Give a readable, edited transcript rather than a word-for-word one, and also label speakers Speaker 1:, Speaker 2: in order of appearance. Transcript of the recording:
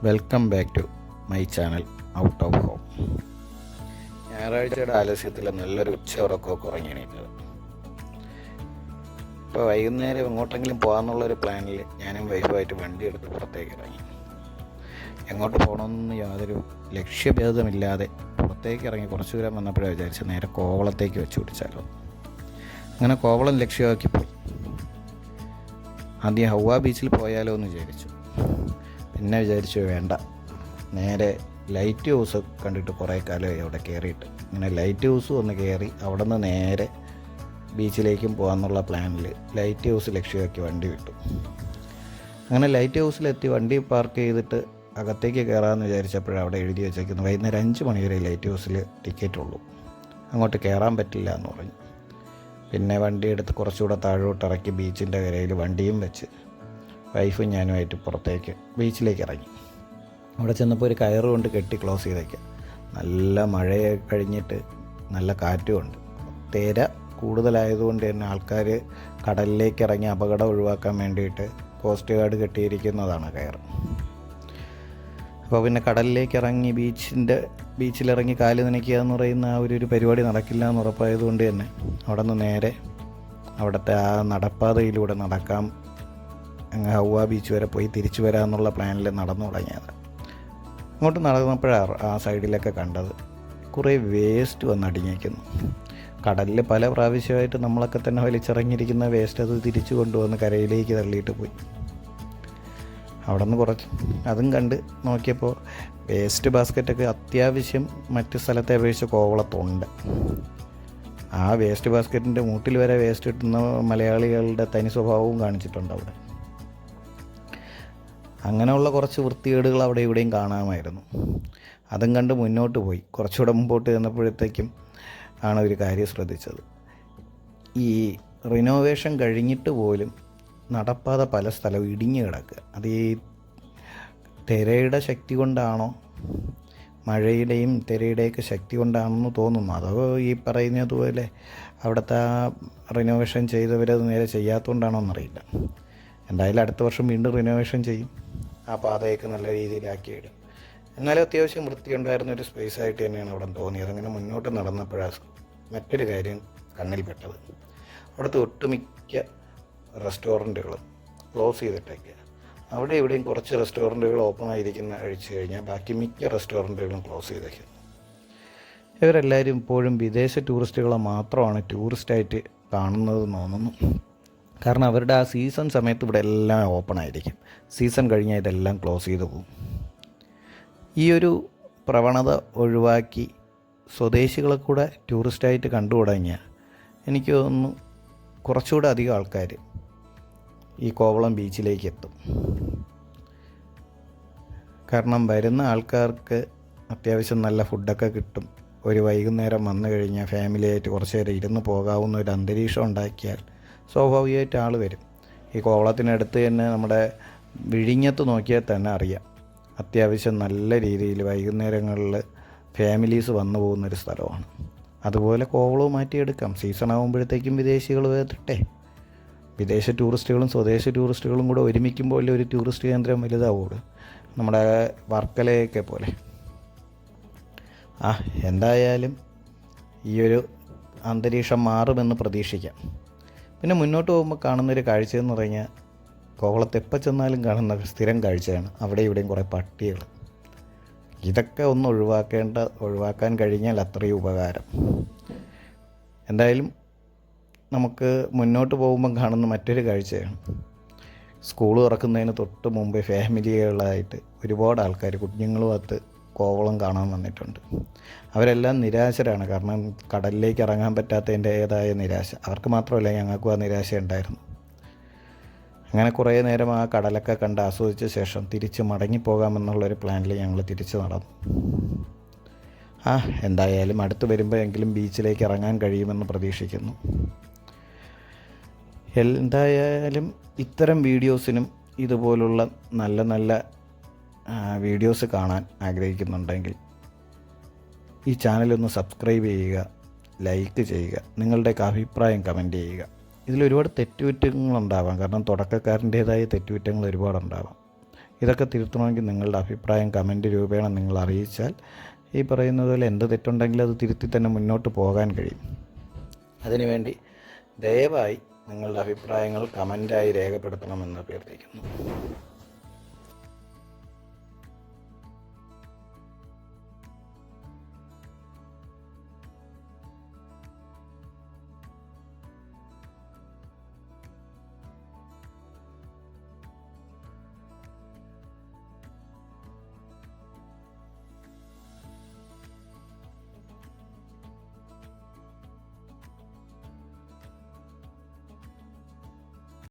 Speaker 1: Welcome back to my channel out of home. ഞായറാഴ്ചയുടെ ആലസ്യത്തിൽ നല്ലൊരു ഉച്ചയുറക്കമൊക്കെ ഉറങ്ങിയെണീറ്റത്. ഇപ്പോൾ വൈകുന്നേരം എങ്ങോട്ടെങ്കിലും പോകാമെന്നുള്ളൊരു പ്ലാനിൽ ഞാനും വൈഫുമായിട്ട് വണ്ടി എടുത്ത് പുറത്തേക്ക് ഇറങ്ങി. എങ്ങോട്ട് പോകണമെന്ന് യാതൊരു ലക്ഷ്യഭേദമില്ലാതെ പുറത്തേക്ക് ഇറങ്ങി കുറച്ച് ദൂരം വന്നപ്പോഴേ വിചാരിച്ച് നേരെ കോവളത്തേക്ക് വെച്ച് പിടിച്ചാലോ. അങ്ങനെ കോവളം ലക്ഷ്യമാക്കി പോയി. ആദ്യം ഹൗവ ബീച്ചിൽ പോയാലോ എന്ന് വിചാരിച്ചു. പിന്നെ വിചാരിച്ചു വേണ്ട, നേരെ ലൈറ്റ് ഹൗസ് കണ്ടിട്ട് കുറേ കാലമായി അവിടെ കയറിയിട്ട്. ഇങ്ങനെ ലൈറ്റ് ഹൗസ് ഒന്ന് കയറി അവിടെ നിന്ന് നേരെ ബീച്ചിലേക്കും പോകാമെന്നുള്ള പ്ലാനിൽ ലൈറ്റ് ഹൗസ് ലക്ഷ്യമാക്കി വണ്ടി വിട്ടു. അങ്ങനെ ലൈറ്റ് ഹൗസിലെത്തി വണ്ടി പാർക്ക് ചെയ്തിട്ട് അകത്തേക്ക് കയറാമെന്ന് വിചാരിച്ചപ്പോഴാണ് അവിടെ എഴുതി വെച്ചേക്കുന്നു വൈകുന്നേരം 5 മണി വരെ ലൈറ്റ് ഹൗസിൽ ടിക്കറ്റ് ഉള്ളൂ, അങ്ങോട്ട് കയറാൻ പറ്റില്ല എന്ന് പറഞ്ഞു. പിന്നെ വണ്ടി എടുത്ത് കുറച്ചുകൂടെ താഴോട്ട് ഇറക്കി ബീച്ചിൻ്റെ കരയിൽ വണ്ടിയും വെച്ച് വൈഫും ഞാനുമായിട്ട് പുറത്തേക്ക് ബീച്ചിലേക്ക് ഇറങ്ങി. അവിടെ ചെന്നപ്പോൾ ഒരു കയറ് കൊണ്ട് കെട്ടി ക്ലോസ് ചെയ്തേക്കുക. നല്ല മഴയെ കഴിഞ്ഞിട്ട് നല്ല കാറ്റുമുണ്ട്. തിര കൂടുതലായതുകൊണ്ട് തന്നെ ആൾക്കാർ കടലിലേക്ക് ഇറങ്ങി അപകടം ഒഴിവാക്കാൻ വേണ്ടിയിട്ട് കോസ്റ്റ് ഗാർഡ് കെട്ടിയിരിക്കുന്നതാണ് കയറ്. അപ്പോൾ പിന്നെ കടലിലേക്ക് ഇറങ്ങി ബീച്ചിലിറങ്ങി കാല് നനയ്ക്കുക എന്ന് പറയുന്ന ആ ഒരു പരിപാടി നടക്കില്ല എന്ന് ഉറപ്പായതുകൊണ്ട് തന്നെ അവിടെ നിന്ന് നേരെ അവിടുത്തെ ആ നടപ്പാതയിലൂടെ നടക്കാം, അങ്ങ് ഹൗവ ബീച്ച് വരെ പോയി തിരിച്ചു വരാമെന്നുള്ള പ്ലാനിൽ നടന്നു തുടങ്ങിയത്. അങ്ങോട്ട് നടന്നപ്പോഴാണ് ആ സൈഡിലൊക്കെ കണ്ടത് കുറേ വേസ്റ്റ് വന്നടിഞ്ഞേക്കുന്നു. കടലിൽ പല പ്രാവശ്യമായിട്ട് നമ്മളൊക്കെ തന്നെ വലിച്ചിറങ്ങിയിരിക്കുന്ന വേസ്റ്റ് അത് തിരിച്ചു കൊണ്ടുവന്ന് കരയിലേക്ക് തള്ളിയിട്ട് പോയി. അവിടെ നിന്ന് കുറച്ച് അതും കണ്ട് നോക്കിയപ്പോൾ വേസ്റ്റ് ബാസ്ക്കറ്റൊക്കെ അത്യാവശ്യം മറ്റ് സ്ഥലത്തെ അപേക്ഷിച്ച് കോവളത്തുണ്ട്. ആ വേസ്റ്റ് ബാസ്ക്കറ്റിൻ്റെ മൂട്ടിൽ വരെ വേസ്റ്റ് ഇട്ടുന്ന മലയാളികളുടെ തനി സ്വഭാവവും കാണിച്ചിട്ടുണ്ട് അവിടെ. അങ്ങനെയുള്ള കുറച്ച് വൃത്തികേടുകൾ അവിടെ ഇവിടെയും കാണാമായിരുന്നു. അതും കണ്ട് മുന്നോട്ട് പോയി. കുറച്ചുകൂടെ മുമ്പോട്ട് ചെന്നപ്പോഴത്തേക്കും ആണ് ഒരു കാര്യം ശ്രദ്ധിച്ചത്. ഈ റിനോവേഷൻ കഴിഞ്ഞിട്ട് പോലും നടപ്പാത പല സ്ഥലവും ഇടിഞ്ഞു കിടക്കുക. അത് ഈ തിരയുടെ ശക്തി കൊണ്ടാണോ, മഴയുടെയും തിരയുടെയൊക്കെ ശക്തി കൊണ്ടാണെന്ന് തോന്നുന്നു. അതോ ഈ പറയുന്നതുപോലെ അവിടുത്തെ ആ റിനോവേഷൻ ചെയ്തവരത് നേരെ ചെയ്യാത്തതുകൊണ്ടാണോ എന്നറിയില്ല. എന്തായാലും അടുത്ത വർഷം വീണ്ടും റിനോവേഷൻ ചെയ്യും. ആ പാതയൊക്കെ നല്ല രീതിയിലാക്കിയിടും. എന്നാലും അത്യാവശ്യം വൃത്തിയുണ്ടായിരുന്നൊരു സ്പേസായിട്ട് തന്നെയാണ് അവിടെ തോന്നിയത്. അങ്ങനെ മുന്നോട്ട് നടന്നപ്പോഴാണ് മറ്റൊരു കാര്യം കണ്ണിൽപ്പെട്ടത്. അവിടുത്തെ ഒട്ടുമിക്ക റെസ്റ്റോറൻറ്റുകളും ക്ലോസ് ചെയ്തിട്ടേക്കുക. അവിടെ ഇവിടെയും കുറച്ച് റെസ്റ്റോറൻറ്റുകൾ ഓപ്പൺ ആയിരിക്കുന്ന കഴിച്ചു കഴിഞ്ഞാൽ ബാക്കി മിക്ക റെസ്റ്റോറൻറ്റുകളും ക്ലോസ് ചെയ്തേക്കുന്നു. ഇവരെല്ലാവരും ഇപ്പോഴും വിദേശ ടൂറിസ്റ്റുകളെ മാത്രമാണ് ടൂറിസ്റ്റായിട്ട് കാണുന്നതെന്ന് തോന്നുന്നു. കാരണം അവരുടെ ആ സീസൺ സമയത്ത് ഇവിടെ എല്ലാം ഓപ്പൺ ആയിരിക്കും. സീസൺ കഴിഞ്ഞാൽ ഇതെല്ലാം ക്ലോസ് ചെയ്ത് പോകും. ഈ ഒരു പ്രവണത ഒഴിവാക്കി സ്വദേശികളെ കൂടെ ടൂറിസ്റ്റായിട്ട് കണ്ടു തുടങ്ങിയാൽ എനിക്ക് തോന്നുന്നു കുറച്ചുകൂടെ അധികം ആൾക്കാർ ഈ കോവളം ബീച്ചിലേക്ക് എത്തും. കാരണം വരുന്ന ആൾക്കാർക്ക് അത്യാവശ്യം നല്ല ഫുഡൊക്കെ കിട്ടും. ഒരു വൈകുന്നേരം വന്നു കഴിഞ്ഞാൽ ഫാമിലിയായിട്ട് കുറച്ച് നേരം ഇരുന്ന് പോകാവുന്ന ഒരു അന്തരീക്ഷം ഉണ്ടാക്കിയാൽ സ്വാഭാവികമായിട്ട് ആൾ വരും. ഈ കോവളത്തിനടുത്ത് തന്നെ നമ്മുടെ വിഴിഞ്ഞത്ത് നോക്കിയാൽ തന്നെ അറിയാം, അത്യാവശ്യം നല്ല രീതിയിൽ വൈകുന്നേരങ്ങളിൽ ഫാമിലീസ് വന്നു പോകുന്നൊരു സ്ഥലമാണ്. അതുപോലെ കോവളവും മാറ്റിയെടുക്കാം. സീസൺ ആകുമ്പോഴത്തേക്കും വിദേശികൾ വരട്ടെ. വിദേശ ടൂറിസ്റ്റുകളും സ്വദേശ ടൂറിസ്റ്റുകളും കൂടെ ഒരുമിക്കുമ്പോൾ ഒരു ടൂറിസ്റ്റ് കേന്ദ്രം വലുതാവുള്ളൂ, നമ്മുടെ വർക്കലയൊക്കെ പോലെ. എന്തായാലും ഈ ഒരു അന്തരീക്ഷം മാറുമെന്ന് പ്രതീക്ഷിക്കാം. പിന്നെ മുന്നോട്ട് പോകുമ്പോൾ കാണുന്നൊരു കാഴ്ചയെന്ന് പറഞ്ഞാൽ കോവളത്ത് എപ്പോൾ ചെന്നാലും കാണുന്ന സ്ഥിരം കാഴ്ചയാണ് അവിടെ ഇവിടെയും കുറേ പട്ടികൾ. ഇതൊക്കെ ഒന്ന് ഒഴിവാക്കാൻ കഴിഞ്ഞാൽ അത്രയും ഉപകാരം. എന്തായാലും നമുക്ക് മുന്നോട്ട് പോകുമ്പം കാണുന്ന മറ്റൊരു കാഴ്ചയാണ് സ്കൂൾ തുറക്കുന്നതിന് തൊട്ട് മുമ്പേ ഫാമിലികളായിട്ട് ഒരുപാട് ആൾക്കാർ കുഞ്ഞുങ്ങളുമൊത്ത് കോവളം കാണാൻ വന്നിട്ടുണ്ട്. അവരെല്ലാം നിരാശരാണ്. കാരണം കടലിലേക്ക് ഇറങ്ങാൻ പറ്റാത്തതിൻ്റേതായ നിരാശ. അവർക്ക് മാത്രമല്ല, ഞങ്ങൾക്കും ആ നിരാശ ഉണ്ടായിരുന്നു. അങ്ങനെ കുറേ നേരം ആ കടലൊക്കെ കണ്ട് ആസ്വദിച്ച ശേഷം തിരിച്ച് മടങ്ങിപ്പോകാമെന്നുള്ളൊരു പ്ലാനിൽ ഞങ്ങൾ തിരിച്ച് നടന്നു. എന്തായാലും അടുത്ത് വരുമ്പോഴെങ്കിലും ബീച്ചിലേക്ക് ഇറങ്ങാൻ കഴിയുമെന്ന് പ്രതീക്ഷിക്കുന്നു. എന്തായാലും ഇത്തരം വീഡിയോസിനും ഇതുപോലുള്ള നല്ല നല്ല വീഡിയോസ് കാണാൻ ആഗ്രഹിക്കുന്നുണ്ടെങ്കിൽ ഈ ചാനലൊന്ന് സബ്സ്ക്രൈബ് ചെയ്യുക, ലൈക്ക് ചെയ്യുക, നിങ്ങളുടെയൊക്കെ അഭിപ്രായം കമൻറ്റ് ചെയ്യുക. ഇതിലൊരുപാട് തെറ്റുകുറ്റങ്ങളുണ്ടാവാം. കാരണം തുടക്കക്കാരൻ്റേതായ തെറ്റുകുറ്റങ്ങൾ ഒരുപാടുണ്ടാവാം. ഇതൊക്കെ തിരുത്തണമെങ്കിൽ നിങ്ങളുടെ അഭിപ്രായം കമൻറ്റ് രൂപേണ നിങ്ങൾ അറിയിച്ചാൽ ഈ പറയുന്നത് പോലെ എന്ത് തെറ്റുണ്ടെങ്കിലും അത് തിരുത്തി തന്നെ മുന്നോട്ട് പോകാൻ കഴിയും. അതിനുവേണ്ടി ദയവായി നിങ്ങളുടെ അഭിപ്രായങ്ങൾ കമൻറ്റായി രേഖപ്പെടുത്തണമെന്ന് അഭ്യർത്ഥിക്കുന്നു.